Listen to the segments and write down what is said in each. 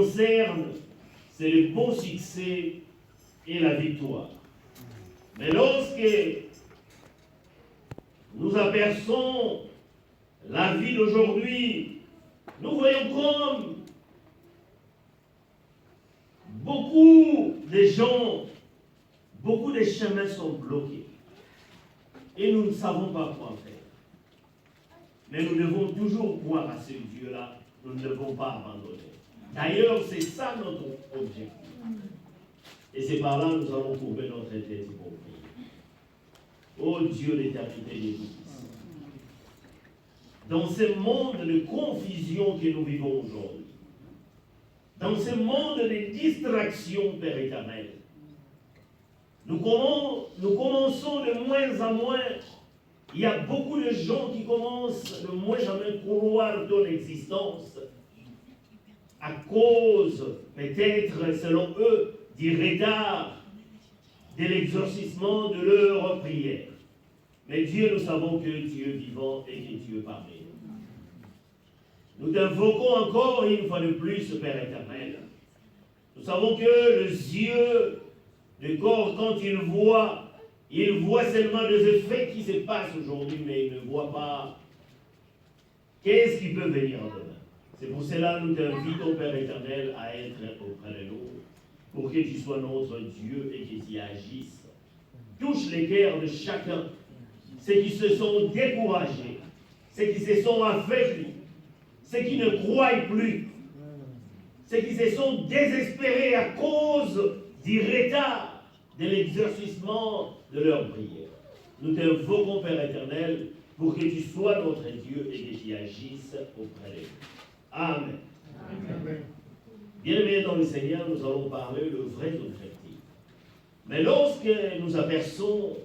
concerne, c'est le bon succès et la victoire. Mais lorsque nous apercevons la vie d'aujourd'hui, nous voyons comme beaucoup de gens, beaucoup de chemins sont bloqués. Et nous ne savons pas quoi faire. Mais nous devons toujours croire à ce Dieu-là. Nous ne devons pas abandonner. D'ailleurs, c'est ça notre objectif. Et c'est par là que nous allons courber notre tête pour prier. Ô Dieu d'éternité et de tout-puissant, dans ce monde de confusion que nous vivons aujourd'hui, dans ce monde de distraction, Père éternel, nous commençons de moins en moins. Il y a beaucoup de gens qui commencent de moins en moins à croire ton existence à cause, peut-être selon eux, du retard de l'exorcisme de leur prière. Mais Dieu, nous savons que tu es vivant et que tu es parmi nous. Nous t'invoquons encore une fois de plus, Père éternel. Nous savons que le yeux du corps, quand il voit seulement des effets qui se passent aujourd'hui, mais il ne voit pas qu'est-ce qui peut venir demain. C'est pour cela que nous t'invitons, Père éternel, à être auprès de nous, pour que tu sois notre Dieu et que tu agisses. Touche les cœurs de chacun, ceux qui se sont découragés, ceux qui se sont affaiblis, ceux qui ne croient plus, ceux qui se sont désespérés à cause du retard de l'exercement de leur prière. Nous t'invoquons, Père éternel, pour que tu sois notre Dieu et que tu agisses auprès de nous. Amen. Amen. Bien-aimés dans le Seigneur, nous allons parler le vrai objectif. Mais lorsque nous apercevons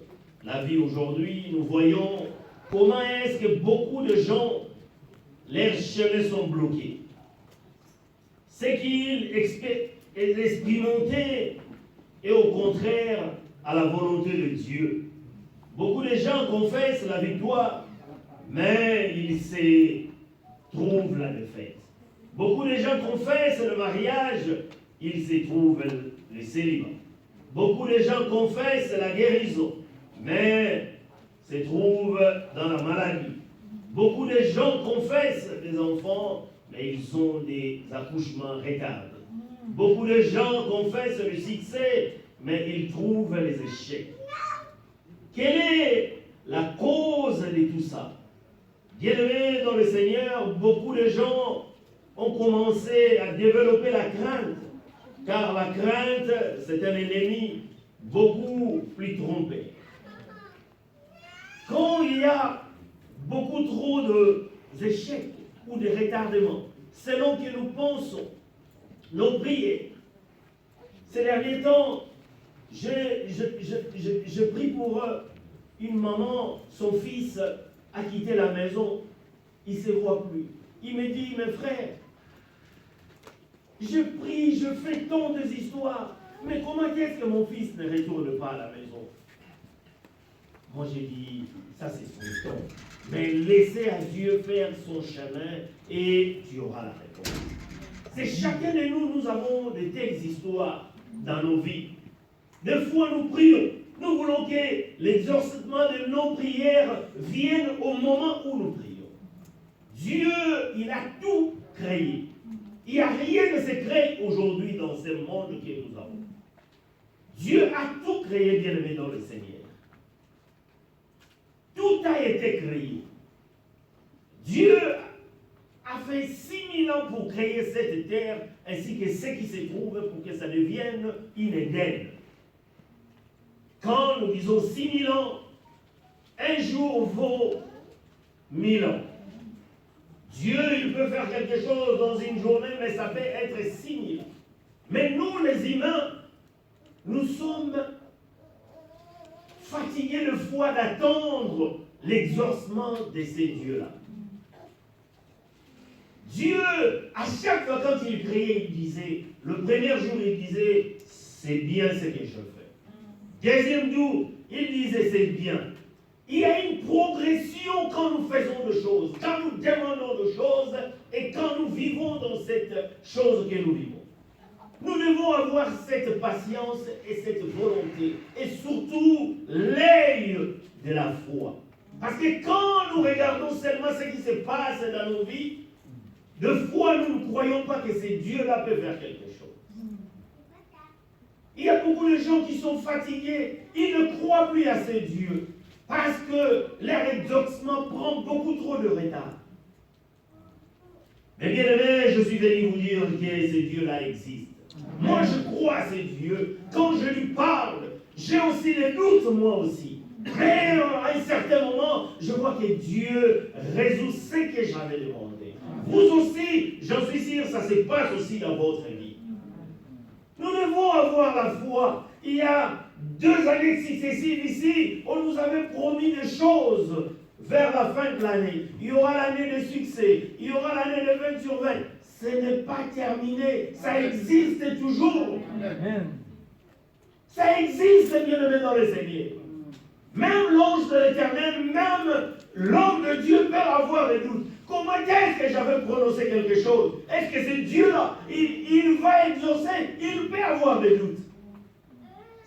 la vie aujourd'hui, nous voyons comment est-ce que beaucoup de gens, leurs chemins sont bloqués. Ce qu'ils expérimentaient est au contraire à la volonté de Dieu. Beaucoup de gens confessent la victoire, mais ils se trouvent la défaite. Beaucoup de gens confessent le mariage, ils se trouvent le célibat. Beaucoup de gens confessent la guérison, mais se trouvent dans la maladie. Beaucoup de gens confessent des enfants, mais ils ont des accouchements retardés. Beaucoup de gens confessent le succès, mais ils trouvent les échecs. Quelle est la cause de tout ça? Bien-aimés dans le Seigneur, beaucoup de gens ont commencé à développer la crainte, car la crainte, c'est un ennemi beaucoup plus trompé. Quand il y a beaucoup trop d'échecs ou de retardements, selon que nous pensons, nos prières, ces derniers temps, je prie pour une maman, son fils a quitté la maison, il ne se voit plus. Il me dit, mes frères, je prie, je fais tant des histoires, mais comment est-ce que mon fils ne retourne pas à la maison? Moi j'ai dit, ça c'est son temps, mais laissez à Dieu faire son chemin et tu auras la réponse. C'est chacun de nous, nous avons de telles histoires dans nos vies. Des fois nous prions, nous voulons que l'exaucement de nos prières vienne au moment où nous prions. Dieu, il a tout créé. Il n'y a rien de secret aujourd'hui dans ce monde que nous avons. Dieu a tout créé, bien-aimé dans le Seigneur. Tout a été créé. Dieu a fait 6000 ans pour créer cette terre, ainsi que ce qui se trouve pour que ça devienne une Éden. Quand nous disons 6000 ans, un jour vaut 1000 ans. Dieu, il peut faire quelque chose dans une journée, mais ça peut être 6000 ans. Mais nous, les humains, nous sommes fatigués de foi d'attendre l'exaucement de ces dieux-là. Dieu, à chaque fois quand il priait, il disait, le premier jour, il disait, c'est bien ce que je fais. Deuxième jour, il disait, c'est bien. Il y a une progression quand nous faisons des choses, quand nous demandons des choses et quand nous vivons dans cette chose que nous vivons. Nous devons avoir cette patience et cette volonté, et surtout l'œil de la foi. Parce que quand nous regardons seulement ce qui se passe dans nos vies, de fois nous ne croyons pas que ce Dieu-là peut faire quelque chose. Il y a beaucoup de gens qui sont fatigués, ils ne croient plus à ce Dieu, parce que leur exaucement prend beaucoup trop de retard. Mais bien aimé, je suis venu vous dire que ce Dieu-là existe. Moi, je crois à ce Dieu. Quand je lui parle, j'ai aussi des doutes, moi aussi. Mais à un certain moment, je vois que Dieu résout ce que j'avais demandé. Vous aussi, j'en suis sûr, ça se passe aussi dans votre vie. Nous devons avoir la foi. Il y a 2 années successives ici, on nous avait promis des choses vers la fin de l'année. Il y aura l'année de succès, il y aura l'année de 20 sur 20. Ce n'est pas terminé, ça existe toujours. Ça existe, bien aimé dans le Seigneur. Même l'ange de l'Éternel, même l'homme de Dieu peut avoir des doutes. Comment est-ce que j'avais prononcé quelque chose? Est-ce que ce Dieu-là, il va exaucer? Il peut avoir des doutes.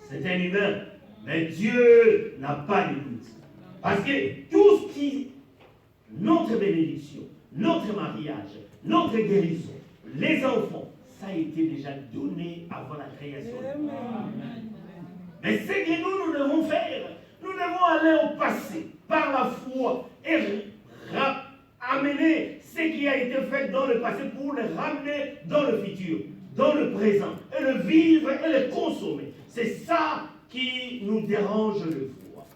C'est un humain, mais Dieu n'a pas de doute. Parce que tout ce qui, notre bénédiction, notre mariage, notre guérison, les enfants, ça a été déjà donné avant la création du monde. Mais ce que nous devons faire, nous devons aller au passé, par la foi, et amener ce qui a été fait dans le passé pour le ramener dans le futur, dans le présent, et le vivre et le consommer. C'est ça qui nous dérange le foi.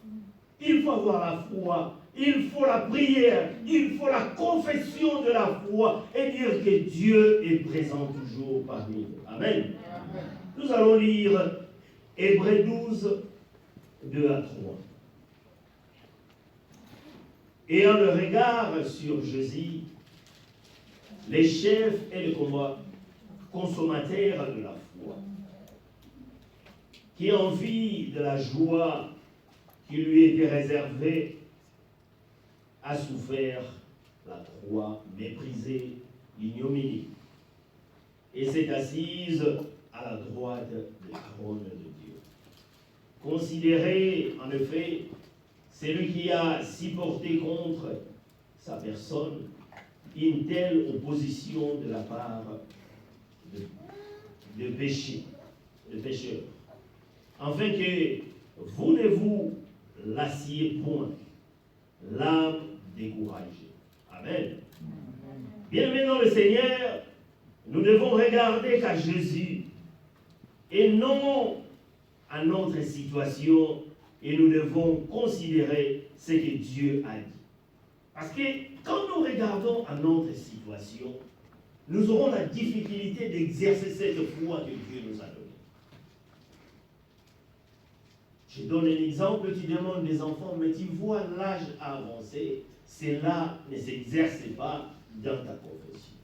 Il faut avoir la foi, il faut la prière, il faut la confession de la foi et dire que Dieu est présent toujours parmi nous. Amen. Nous allons lire Hébreux 12, 2 à 3. Ayant le regard sur Jésus, les chefs et les consommateurs de la foi, qui en vue de la joie qui lui était réservée, a souffert la croix, méprisé l'ignominie, et s'est assise à la droite de la trône de Dieu. Considérez en effet celui qui a supporté contre sa personne une telle opposition de la part de pécheurs, afin que vous ne vous lassiez point, l'âme découragée. Amen. Bien-aimés dans le Seigneur, nous devons regarder qu'à Jésus et non à notre situation, et nous devons considérer ce que Dieu a dit. Parce que quand nous regardons à notre situation, nous aurons la difficulté d'exercer cette foi que Dieu nous a donnée. Je donne un exemple, tu demandes des enfants, mais tu vois l'âge avancé, cela ne s'exerce pas dans ta confession.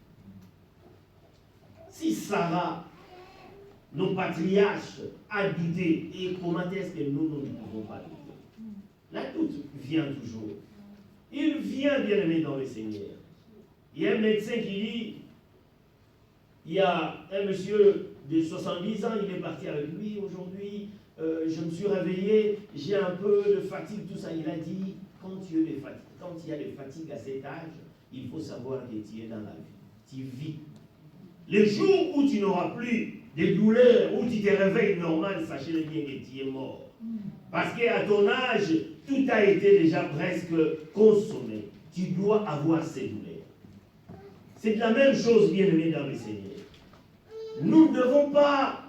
Si Sarah, nos patriarches, a douté, et comment est-ce que nous ne pouvons pas douter? La doute vient toujours. Il vient, bien aimé dans le Seigneur. Il y a un médecin qui dit, il y a un monsieur de 70 ans, il est parti avec lui aujourd'hui, je me suis réveillé, j'ai un peu de fatigue, tout ça. Il a dit, quand il y a des fatigues à cet âge, il faut savoir que tu es dans la vie. Tu vis. Le jour où tu n'auras plus de douleurs, où tu te réveilles normal, sachez bien que tu es mort. Parce qu'à ton âge, tout a été déjà presque consommé. Tu dois avoir ces douleurs. C'est la même chose, bien aimé dans le Seigneur. Nous ne devons pas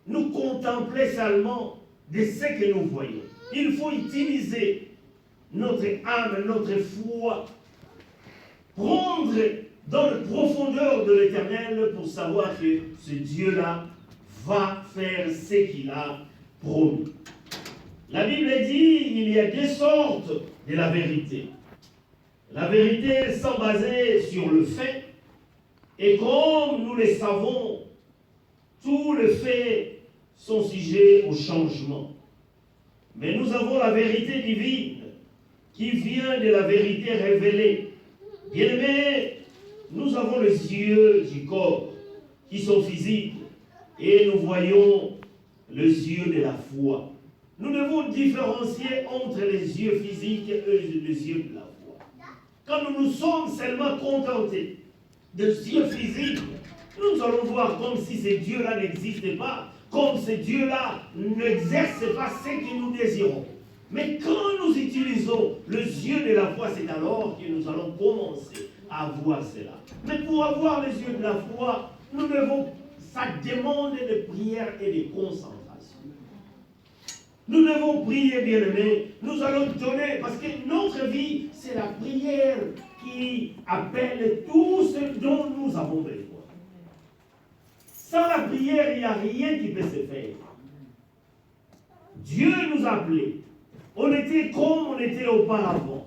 nous contempler seulement de ce que nous voyons. Il faut utiliser notre âme, notre foi, prendre dans la profondeur de l'Éternel pour savoir que ce Dieu-là va faire ce qu'il a promis. La Bible dit qu'il y a 2 sortes de la vérité. La vérité sans baser sur le fait, et comme nous le savons, tous les faits sont sujets au changement. Mais nous avons la vérité divine qui vient de la vérité révélée. Bien-aimés, nous avons les yeux du corps qui sont physiques, et nous voyons les yeux de la foi. Nous devons différencier entre les yeux physiques et les yeux de la foi. Quand nous nous sommes seulement contentés des yeux physiques, nous allons voir comme si ces dieux-là n'existaient pas, comme ces dieux-là n'exercent pas ce que nous désirons. Mais quand nous utilisons les yeux de la foi, c'est alors que nous allons commencer à voir cela. Mais pour avoir les yeux de la foi, nous devons, ça demande de prière et de concentration. Nous devons prier, bien-aimés. Nous allons donner, parce que notre vie, c'est la prière qui appelle tout ce dont nous avons besoin. Sans la prière, il n'y a rien qui peut se faire. Dieu nous a appelés. On était comme on était auparavant.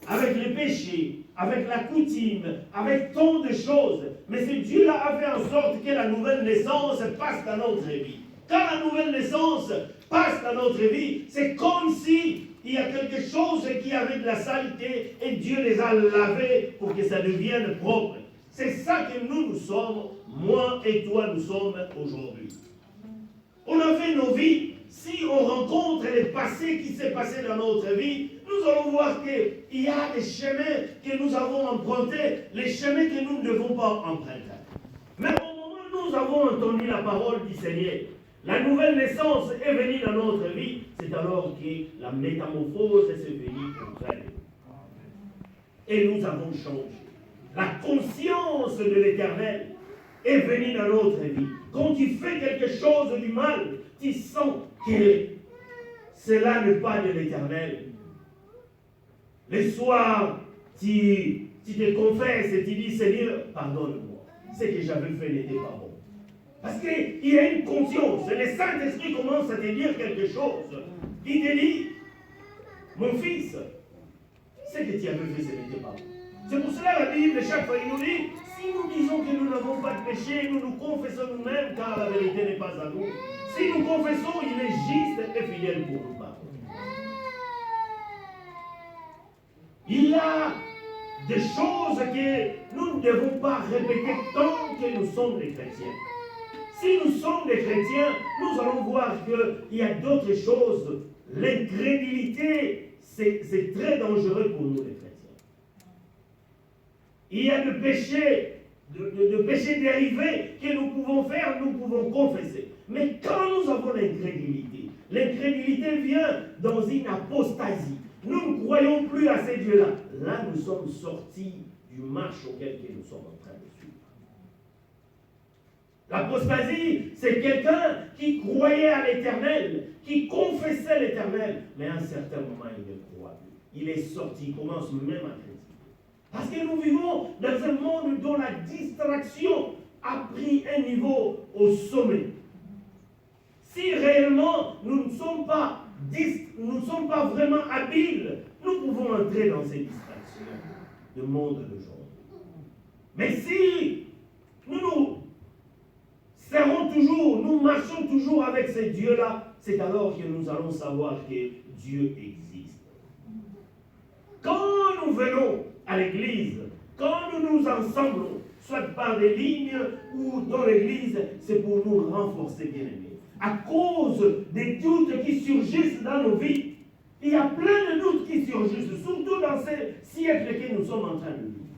Avec les péchés, avec la coutume, avec tant de choses. Mais ce Dieu-là a fait en sorte que la nouvelle naissance passe dans notre vie. Quand la nouvelle naissance passe dans notre vie, c'est comme si il y a quelque chose qui avait de la saleté et Dieu les a lavés pour que ça devienne propre. C'est ça que nous sommes, moi et toi, nous sommes aujourd'hui. On a fait nos vies. Si on rencontre les passés qui s'est passé dans notre vie, nous allons voir qu'il y a des chemins que nous avons empruntés, les chemins que nous ne devons pas emprunter. Mais au moment où nous avons entendu la parole du Seigneur, la nouvelle naissance est venue dans notre vie, c'est alors que la métamorphose est venue auprès de nous. Et nous avons changé. La conscience de l'Éternel est venue dans notre vie. Quand tu fais quelque chose du mal, tu sens que cela n'est pas de l'Éternel. Le soir, tu te confesses et tu dis, Seigneur, pardonne-moi. Ce que j'avais fait n'était pas bon. Parce qu'il y a une conscience. Le Saint-Esprit commence à te dire quelque chose. Il te dit, mon fils, ce que tu avais fait, ce n'était pas bon. C'est pour cela la Bible, chaque fois, il nous dit, si nous disons que nous n'avons pas de péché, nous nous confessons nous-mêmes, car la vérité n'est pas à nous. Si nous confessons, il est juste et fidèle pour nous pardonner. Il y a des choses que nous ne devons pas répéter tant que nous sommes des chrétiens. Si nous sommes des chrétiens, nous allons voir qu'il y a d'autres choses. L'incrédulité, c'est très dangereux pour nous, les chrétiens. Il y a de péchés, de péchés dérivés que nous pouvons faire, nous pouvons confesser. Mais quand nous avons l'incrédulité vient dans une apostasie. Nous ne croyons plus à ces dieux-là. Là, nous sommes sortis du marche auquel nous sommes en train de suivre. L'apostasie, c'est quelqu'un qui croyait à l'Éternel, qui confessait l'Éternel, mais à un certain moment, il ne croit plus. Il est sorti, il commence même à critiquer. Parce que nous vivons dans un monde dont la distraction a pris un niveau au sommet. Si réellement nous ne sommes pas vraiment habiles, nous pouvons entrer dans ces distractions du monde d'aujourd'hui. Mais si nous serons toujours, nous marchons toujours avec ces dieux-là, c'est alors que nous allons savoir que Dieu existe. Quand nous venons à l'église, quand nous nous ensemblons, soit par des lignes ou dans l'église, c'est pour nous renforcer, bien-aimés. À cause des doutes qui surgissent dans nos vies, il y a plein de doutes qui surgissent, surtout dans ces siècles que nous sommes en train de vivre.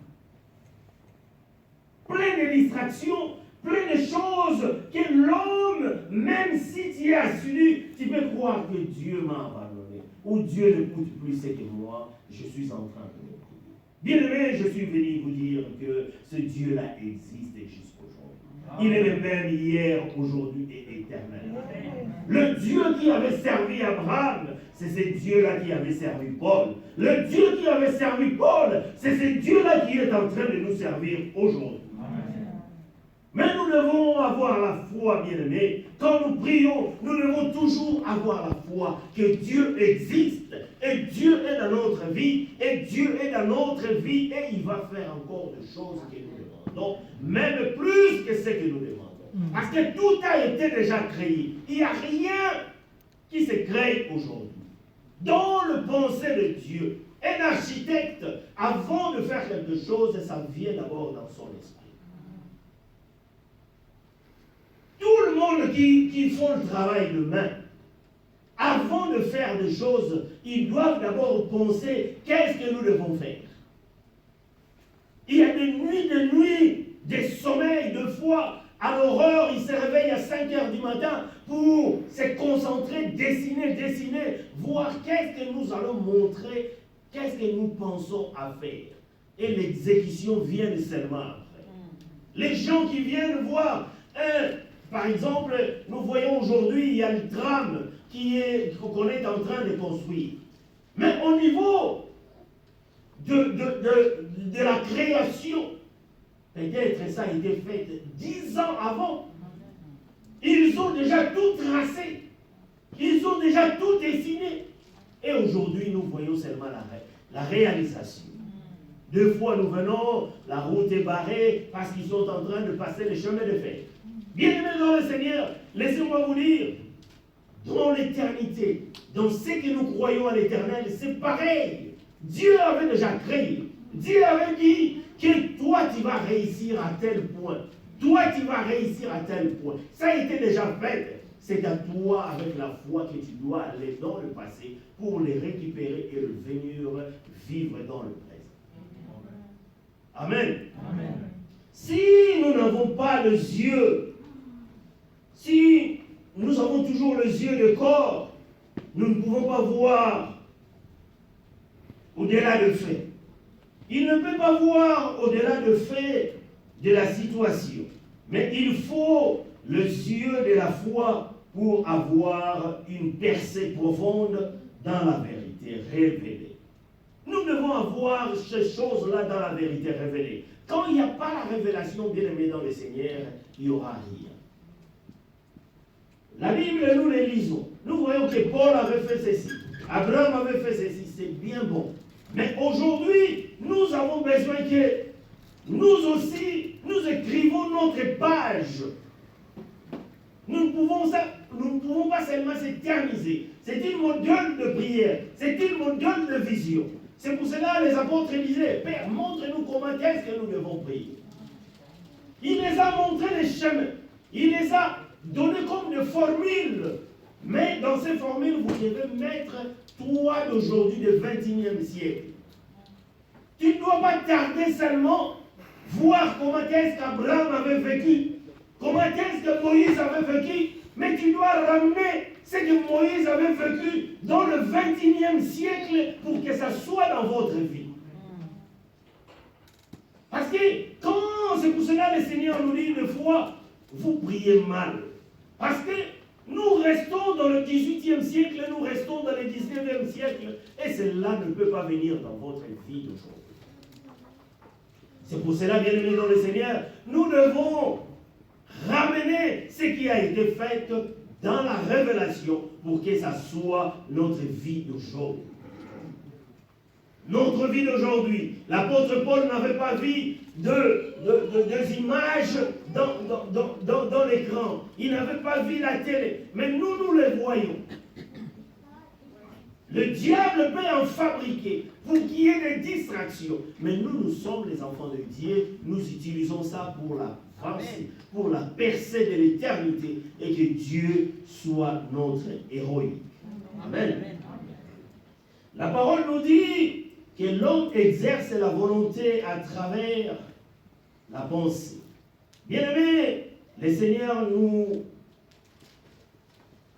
Plein de distractions, plein de choses que l'homme, même si tu es assidu, tu peux croire que Dieu m'a abandonné, ou Dieu ne coûte plus ce que moi, je suis en train de me prier. Bien-aimé, je suis venu vous dire que ce Dieu-là existe jusqu'aujourd'hui. Il est le même hier, aujourd'hui et éternellement. Le Dieu qui avait servi Abraham, c'est ce Dieu-là qui avait servi Paul. Le Dieu qui avait servi Paul, c'est ce Dieu-là qui est en train de nous servir aujourd'hui. Mais nous devons avoir la foi, bien-aimés. Quand nous prions, nous devons toujours avoir la foi que Dieu existe. Et Dieu est dans notre vie. Et Dieu est dans notre vie. Et il va faire encore des choses que nous demandons. Même plus que ce que nous demandons. Parce que tout a été déjà créé. Il n'y a rien qui se crée aujourd'hui. Dans le pensée de Dieu, un architecte, avant de faire quelque chose, ça vient d'abord dans son esprit. monde qui font le travail de main, avant de faire des choses, ils doivent d'abord penser qu'est-ce que nous devons faire. Il y a des nuits, des sommeils, de fois, à l'aurore, il se réveille à 5 heures du matin pour se concentrer, dessiner, voir qu'est-ce que nous allons montrer, qu'est-ce que nous pensons à faire. Et l'exécution vient seulement après. Les gens qui viennent voir, par exemple, nous voyons aujourd'hui, il y a le tram qu'on est en train de construire. Mais au niveau de la création, peut-être ça a été fait 10 ans avant. Ils ont déjà tout tracé. Ils ont déjà tout dessiné. Et aujourd'hui, nous voyons seulement la réalisation. 2 fois, nous venons, la route est barrée parce qu'ils sont en train de passer les chemins de fer. Bien-aimés dans le Seigneur, laissez-moi vous dire, dans l'éternité, dans ce que nous croyons à l'éternel, c'est pareil. Dieu avait déjà créé. Dieu avait dit que toi, tu vas réussir à tel point. Toi, tu vas réussir à tel point. Ça a été déjà fait. C'est à toi, avec la foi, que tu dois aller dans le passé pour les récupérer et venir vivre dans le présent. Amen. Amen. Si nous n'avons pas les yeux, si nous avons toujours les yeux de corps, nous ne pouvons pas voir au-delà de faits. Il ne peut pas voir au-delà de faits de la situation. Mais il faut les yeux de la foi pour avoir une percée profonde dans la vérité révélée. Nous devons avoir ces choses-là dans la vérité révélée. Quand il n'y a pas la révélation bien-aimée dans le Seigneur, il n'y aura rien. La Bible, nous les lisons. Nous voyons que Paul avait fait ceci. Abraham avait fait ceci. C'est bien bon. Mais aujourd'hui, nous avons besoin que nous aussi, nous écrivons notre page. Nous ne pouvons pas seulement s'éterniser. C'est une modèle de prière. C'est une modèle de vision. C'est pour cela que les apôtres disaient, Père, montre-nous comment est-ce que nous devons prier. Il les a montré les chemins. Il les a donnés comme des formules. Mais dans ces formules, vous devez mettre toi d'aujourd'hui, du 21e siècle. Tu ne dois pas tarder seulement voir comment est-ce qu'Abraham avait vécu, comment est-ce que Moïse avait vécu, mais tu dois ramener ce que Moïse avait vécu dans le 21e siècle pour que ça soit dans votre vie. Parce que quand c'est pour cela que le Seigneur nous dit une fois, vous priez mal. Parce que nous restons dans le 18e siècle, nous restons dans le 19e siècle, et cela ne peut pas venir dans votre vie d'aujourd'hui. C'est pour cela, bien-aimés dans le Seigneur, nous devons ramener ce qui a été fait dans la révélation pour que ça soit notre vie d'aujourd'hui. Notre vie d'aujourd'hui. L'apôtre Paul n'avait pas vu des images dans l'écran. Il n'avait pas vu la télé. Mais nous les voyons. Le diable peut en fabriquer pour qu'il y ait des distractions. Mais nous sommes les enfants de Dieu. Nous utilisons ça pour la pensée, pour la percée de l'éternité et que Dieu soit notre héroïne. Amen. La parole nous dit que l'homme exerce la volonté à travers la pensée. Bien-aimés, le Seigneur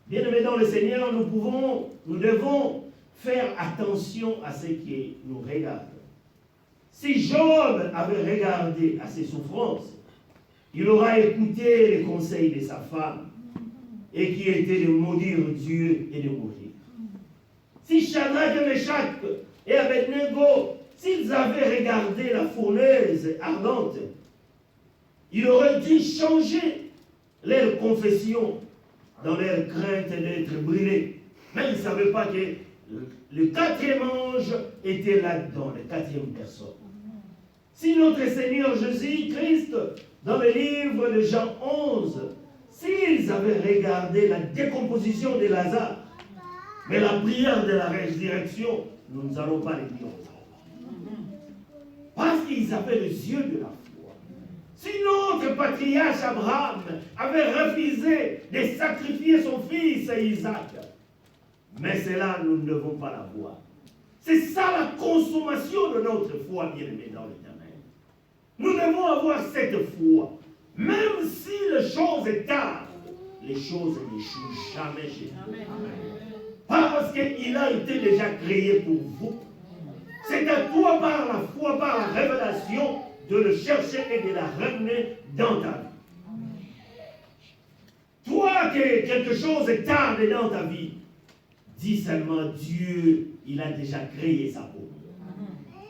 bien-aimés dans le Seigneur, nous devons faire attention à ce qui nous regarde. Si Job avait regardé à ses souffrances, il aura écouté les conseils de sa femme, et qui était de maudire Dieu et de mourir. Si Shadrach et Meshach et Abednego, s'ils avaient regardé la fournaise ardente, ils auraient dû changer leur confession dans leur crainte d'être brûlés. Mais ils ne savaient pas que le 4e ange était là-dedans, la 4e personne. Si notre Seigneur Jésus-Christ, dans le livre de Jean 11, s'ils avaient regardé la décomposition de Lazare, mais la prière de la résurrection, nous n'allons pas les dire. Parce qu'ils avaient les yeux de la foi. Si notre patriarche Abraham avait refusé de sacrifier son fils Isaac, mais cela, nous ne devons pas l'avoir. C'est ça la consommation de notre foi, bien-aimés dans l'Éternel. Nous devons avoir cette foi. Même si les choses tardent, les choses n'échouent jamais chez nous. Parce qu'il a été déjà créé pour vous. C'est à toi, par la foi, par la révélation, de le chercher et de la ramener dans ta vie. Toi, que quelque chose tarde dans ta vie, dis seulement Dieu, il a déjà créé ça pour nous.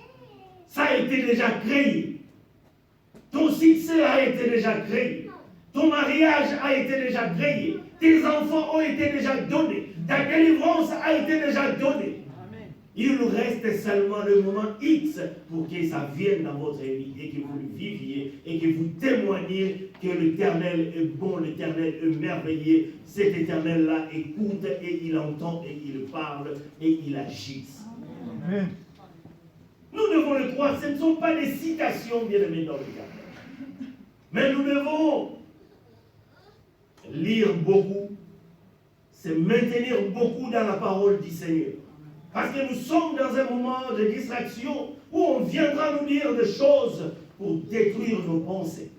Ça a été déjà créé. Ton succès a été déjà créé. Ton mariage a été déjà créé. Tes enfants ont été déjà donnés. Ta délivrance a été déjà donnée. Il nous reste seulement le moment X pour que ça vienne dans votre vie et que vous le viviez et que vous témoigniez que l'Éternel est bon, l'Éternel est merveilleux. Cet Éternel-là écoute et il entend et il parle et il agit. Amen. Nous devons le croire. Ce ne sont pas des citations, bien-aimés dans l'Éternel. Mais nous devons lire beaucoup, se maintenir beaucoup dans la parole du Seigneur. Parce que nous sommes dans un moment de distraction où on viendra nous dire des choses pour détruire nos pensées.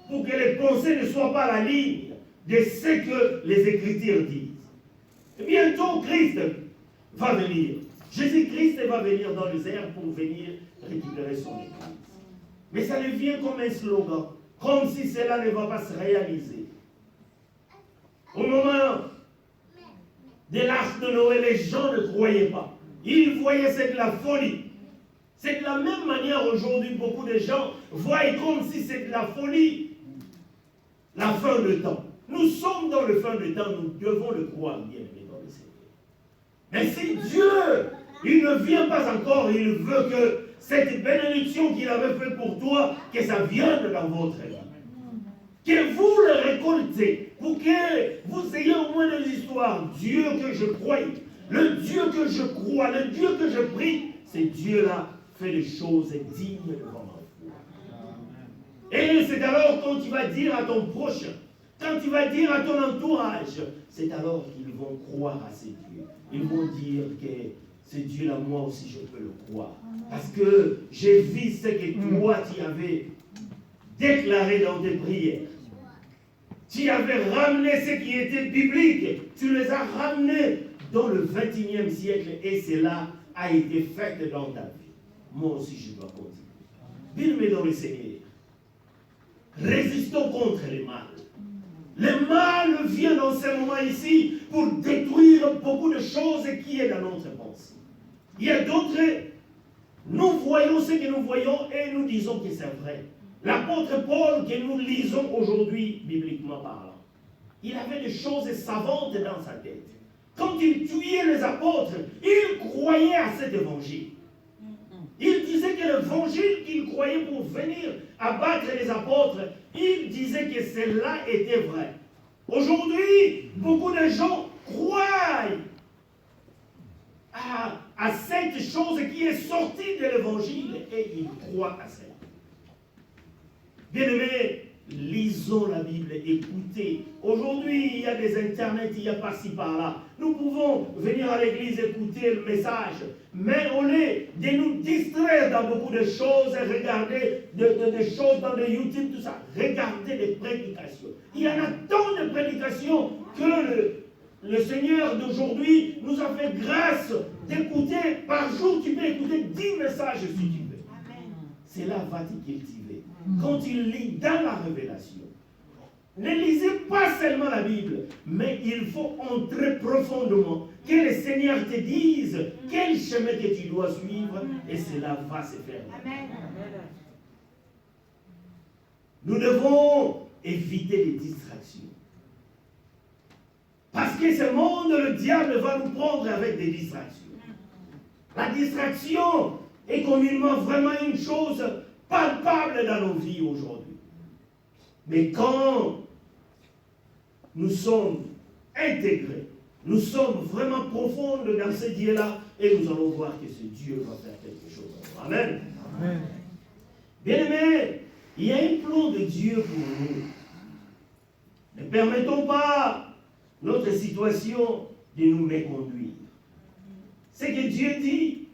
Pour que les pensées ne soient pas à la ligne de ce que les Écritures disent. Et bientôt, Christ va venir. Jésus-Christ va venir dans les airs pour venir récupérer son Église. Mais ça devient comme un slogan, comme si cela ne va pas se réaliser. Au moment de l'arche de Noé, les gens ne croyaient pas. Ils voyaient c'est de la folie. C'est de la même manière aujourd'hui, beaucoup de gens voient comme si c'est de la folie. La fin de temps. Nous sommes dans le fin de temps, nous devons le croire bien dans le Seigneur. Mais si Dieu, il ne vient pas encore, il veut que cette bénédiction qu'il avait faite pour toi, que ça vienne dans votre vie. Que vous le récoltez, pour que vous ayez au moins des histoires. Dieu que je crois, le Dieu que je crois, le Dieu que je prie, ce Dieu-là fait des choses dignes devant moi. Et c'est alors quand tu vas dire à ton prochain, quand tu vas dire à ton entourage, c'est alors qu'ils vont croire à ces dieux. Ils vont dire que ce Dieu-là, moi aussi, je peux le croire. Parce que j'ai vu ce que toi, tu avais déclaré dans tes prières. Tu avais ramené ce qui était biblique. Tu les as ramenés dans le 21e siècle et cela a été fait dans ta vie. Moi aussi, je dois continuer. Bien-aimés dans le Seigneur, résistons contre le mal. Le mal vient dans ce moment ici pour détruire beaucoup de choses qui est dans notre pensée. Il y a d'autres, nous voyons ce que nous voyons et nous disons que c'est vrai. L'apôtre Paul que nous lisons aujourd'hui, bibliquement parlant, il avait des choses savantes dans sa tête. Quand il tuait les apôtres, il croyait à cet évangile. Il disait que l'évangile qu'il croyait pour venir abattre les apôtres, il disait que cela était vrai. Aujourd'hui, beaucoup de gens croient à cette chose qui est sortie de l'évangile et ils croient à cela. Bien-aimés, lisons la Bible, écoutez. Aujourd'hui, il y a des internets, il y a par-ci, par-là. Nous pouvons venir à l'église écouter le message, mais au lieu de nous distraire dans beaucoup de choses, regarder des choses dans le YouTube, tout ça, regardez les prédications. Il y en a tant de prédications que le Seigneur d'aujourd'hui nous a fait grâce d'écouter. Par jour, tu peux écouter 10 messages si tu veux. Cela va te cultiver. Quand tu lis dans la révélation, ne lisez pas seulement la Bible, mais il faut entrer profondément, que le Seigneur te dise quel chemin que tu dois suivre, et cela va se faire. Amen. Nous devons éviter les distractions. Parce que ce monde, le diable va nous prendre avec des distractions. La distraction est communément vraiment une chose palpable dans nos vies aujourd'hui. Mais quand nous sommes intégrés, nous sommes vraiment profonds dans ce Dieu-là, et nous allons voir que ce Dieu va faire quelque chose. Amen. Amen. Bien-aimés, Il y a un plan de Dieu pour nous. Ne permettons pas notre situation de nous méconduire. Ce que Dieu dit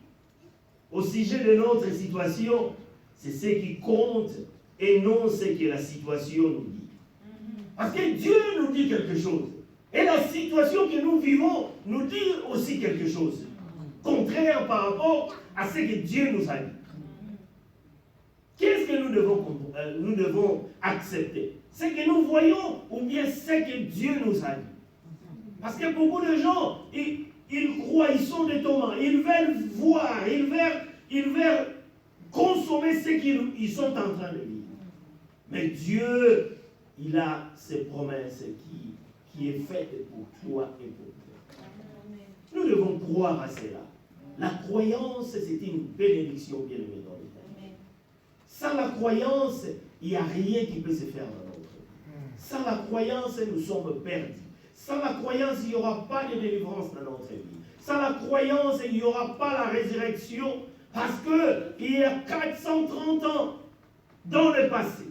au sujet de notre situation, c'est ce qui compte et non ce que la situation nous dit. Parce que Dieu nous dit quelque chose. Et la situation que nous vivons nous dit aussi quelque chose. Contraire par rapport à ce que Dieu nous a dit. Qu'est-ce que nous devons accepter? Ce que nous voyons ou bien ce que Dieu nous a dit? Parce que beaucoup de gens, ils croient, ils sont des tombants, ils veulent voir, ils veulent consommer ce qu'ils sont en train de vivre. Mais Dieu, il a ses promesses qui est faite pour toi et pour toi. Nous devons croire à cela. La croyance, c'est une bénédiction bien aimée dans le monde. Sans la croyance, il n'y a rien qui peut se faire dans notre vie. Sans la croyance, nous sommes perdus. Sans la croyance, il n'y aura pas de délivrance dans notre vie. Sans la croyance, il n'y aura pas la résurrection. Parce qu'il y a 430 ans dans le passé,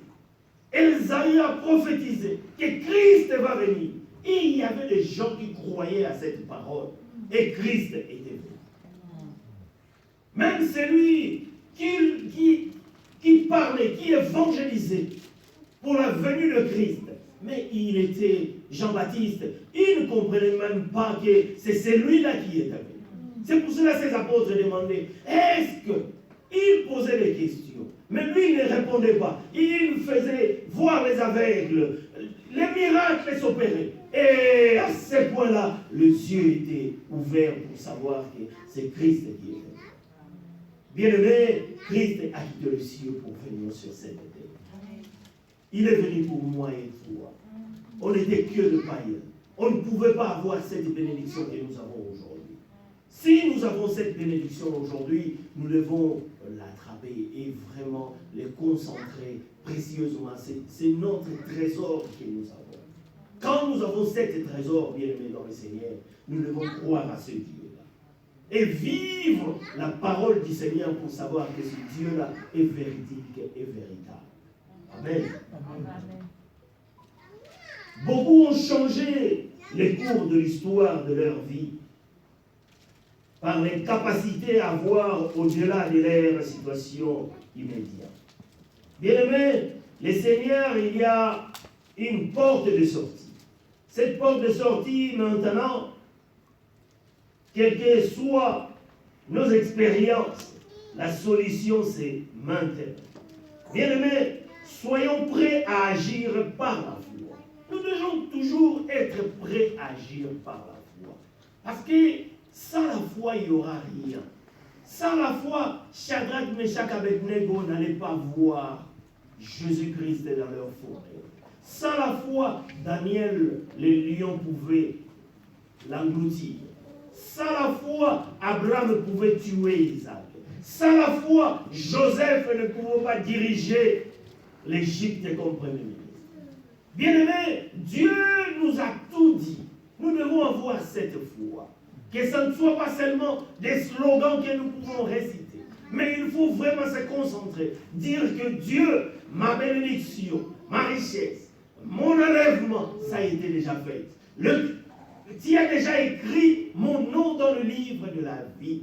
Esaïe a prophétisé que Christ va venir. Et il y avait des gens qui croyaient à cette parole. Et Christ était venu. Même celui qui parlait, qui évangélisait pour la venue de Christ. Mais il était Jean-Baptiste. Il ne comprenait même pas que c'est celui-là qui est venu. C'est pour cela que ses apôtres demandaient, est-ce qu'il posait des questions? Mais lui, il ne répondait pas. Il faisait voir les aveugles, les miracles s'opéraient. Et à ce point-là, les yeux étaient ouverts pour savoir que c'est Christ qui est venu. Bien-aimé, Christ a quitté le ciel pour venir sur cette terre. Il est venu pour moi et toi. On n'était que de païens. On ne pouvait pas avoir cette bénédiction que nous avons aujourd'hui. Si nous avons cette bénédiction aujourd'hui, nous devons l'attraper et vraiment les concentrer précieusement. C'est notre trésor que nous avons. Quand nous avons cet trésor, bien aimé dans le Seigneur, nous devons croire à ce Dieu-là. Et vivre la parole du Seigneur pour savoir que ce Dieu-là est véridique et véritable. Amen. Amen. Beaucoup ont changé les cours de l'histoire de leur vie par l'incapacité à voir au-delà de leur situation immédiate. Bien-aimés, le Seigneur, il y a une porte de sortie. Cette porte de sortie, maintenant, quelles que soient nos expériences, la solution, c'est maintenant. Bien-aimés, soyons prêts à agir par la foi. Nous devons toujours être prêts à agir par la foi. Parce que sans la foi, il n'y aura rien. Sans la foi, Shadrach, Meshach, Abednego n'allaient pas voir Jésus-Christ dans leur forêt. Sans la foi, Daniel, les lions pouvaient l'engloutir. Sans la foi, Abraham pouvait tuer Isaac. Sans la foi, Joseph ne pouvait pas diriger l'Égypte comme premier ministre. Bien-aimés, Dieu nous a tout dit. Nous devons avoir cette foi. Que ce ne soit pas seulement des slogans que nous pouvons réciter, mais il faut vraiment se concentrer. Dire que Dieu, ma bénédiction, ma richesse, mon enlèvement, ça a été déjà fait. Tu as déjà écrit mon nom dans le livre de la vie.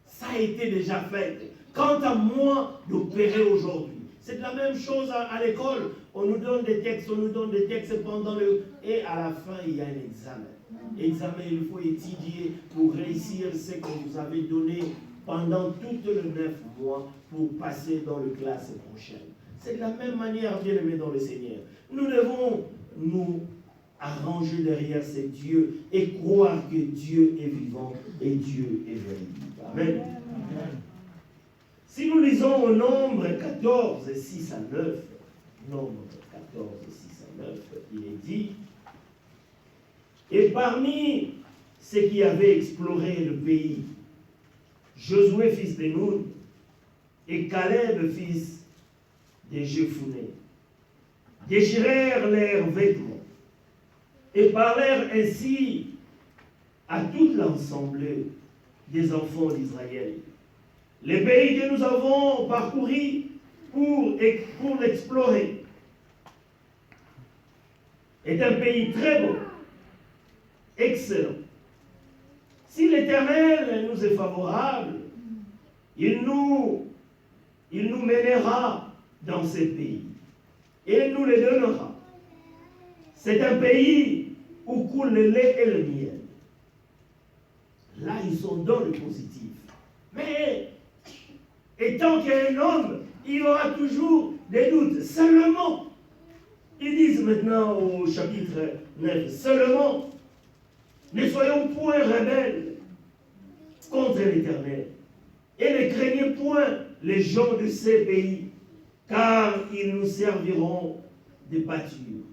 Ça a été déjà fait. Quant à moi, d'opérer aujourd'hui. C'est la même chose à l'école. On nous donne des textes, pendant et à la fin, il y a un examen. Examen, il faut étudier pour réussir ce que vous avez donné pendant toutes les 9 mois pour passer dans la classe prochaine. C'est de la même manière, bien aimé dans le Seigneur. Nous devons nous arranger derrière ce Dieu et croire que Dieu est vivant et Dieu est véridique. Amen. Amen. Si nous lisons au Nombre 14, 6 à 9, Nombre 14, 6 à 9, il est dit, et parmi ceux qui avaient exploré le pays, Josué, fils de Nun, et Caleb, fils de Jephunneh, déchirèrent leurs vêtements et parlèrent ainsi à toute l'ensemble des enfants d'Israël. Le pays que nous avons parcouru pour l'explorer. C'est un pays très beau, excellent. Si l'Éternel nous est favorable, il nous mènera dans ces pays et il nous les donnera. C'est un pays où coule le lait et le miel. Là, ils sont dans le positif. Mais, étant qu'un homme, il aura toujours des doutes. Seulement, ils disent maintenant au chapitre 9, seulement, ne soyons point rebelles contre l'Éternel et ne craignez point les gens de ces pays, car ils nous serviront de pâture.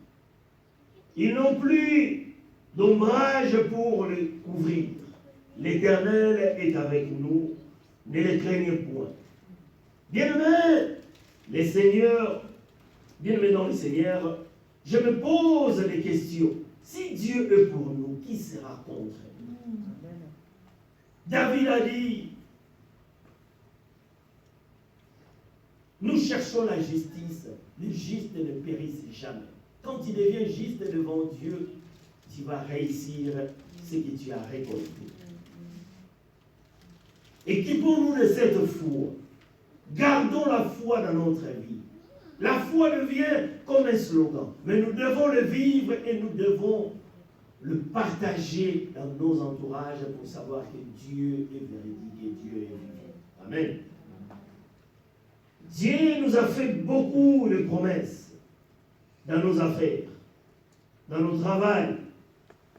Ils n'ont plus d'ombrage pour le couvrir. L'Éternel est avec nous, ne les craignez point. Bien-aimés, les seigneurs, bien-aimés dans le Seigneur, je me pose les questions. Si Dieu est pour nous, qui sera contre nous? David a dit, nous cherchons la justice, le juste ne périsse jamais. Quand tu deviens juste devant Dieu, tu vas réussir ce que tu as récolté. Équipons-nous de cette foi. Gardons la foi dans notre vie. La foi devient comme un slogan, mais nous devons le vivre et nous devons le partager dans nos entourages pour savoir que Dieu est véridique et Dieu est vivant. Amen. Dieu nous a fait beaucoup de promesses dans nos affaires, dans nos travail,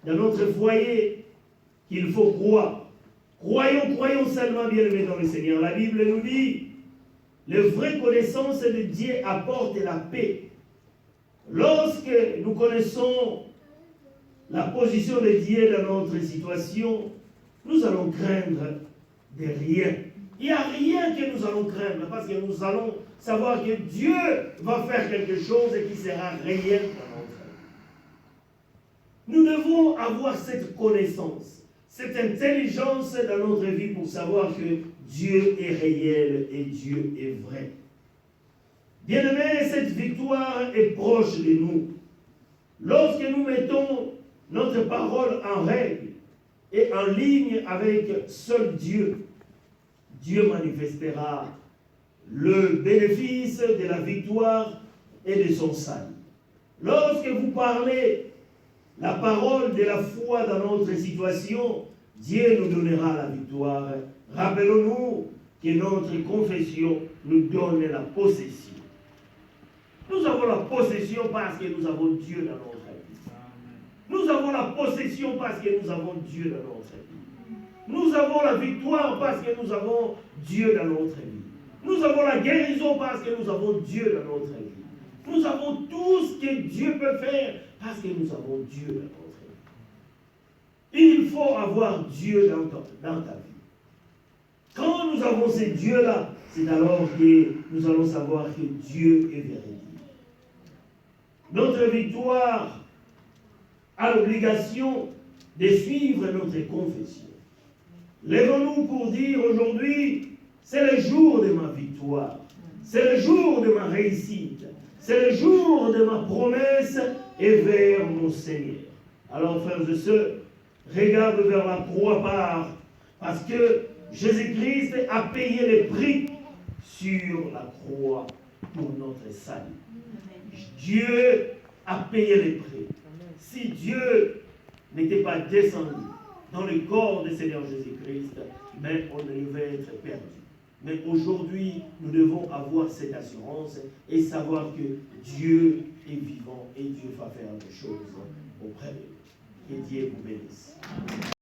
dans notre foyer, qu'il faut croire. Croyons seulement, bien-aimés dans le Seigneur. La Bible nous dit, la vraie connaissance de Dieu apporte la paix. Lorsque nous connaissons la position de Dieu dans notre situation, nous allons craindre de rien. Il n'y a rien que nous allons craindre, parce que nous allons savoir que Dieu va faire quelque chose qui sera réel dans notre vie. Nous devons avoir cette connaissance, cette intelligence dans notre vie pour savoir que Dieu est réel et Dieu est vrai. Bien-aimés, cette victoire est proche de nous. Lorsque nous mettons notre parole en règle et en ligne avec seul Dieu, Dieu manifestera le bénéfice de la victoire et de son salut. Lorsque vous parlez la parole de la foi dans notre situation, Dieu nous donnera la victoire. Rappelons-nous que notre confession nous donne la possession. Nous avons la possession parce que nous avons Dieu dans notre vie. Nous avons la possession parce que nous avons Dieu dans notre vie. Nous avons la victoire parce que nous avons Dieu dans notre vie. Nous avons la guérison parce que nous avons Dieu dans notre vie. Nous avons tout ce que Dieu peut faire parce que nous avons Dieu dans notre vie. Il faut avoir Dieu dans ta vie. Quand nous avons ces dieux-là, c'est alors que nous allons savoir que Dieu est véridique. Notre victoire a l'obligation de suivre notre confession. Lèvons-nous pour dire aujourd'hui, c'est le jour de ma victoire, c'est le jour de ma réussite, c'est le jour de ma promesse et vers mon Seigneur. Alors, frères et sœurs, regarde vers la croix parce que Jésus-Christ a payé le prix sur la croix pour notre salut. Dieu a payé le prix. Si Dieu n'était pas descendu dans le corps du Seigneur Jésus-Christ, mais on devait être perdu. Mais aujourd'hui, nous devons avoir cette assurance et savoir que Dieu est vivant et Dieu va faire des choses auprès de nous. Que Dieu vous bénisse.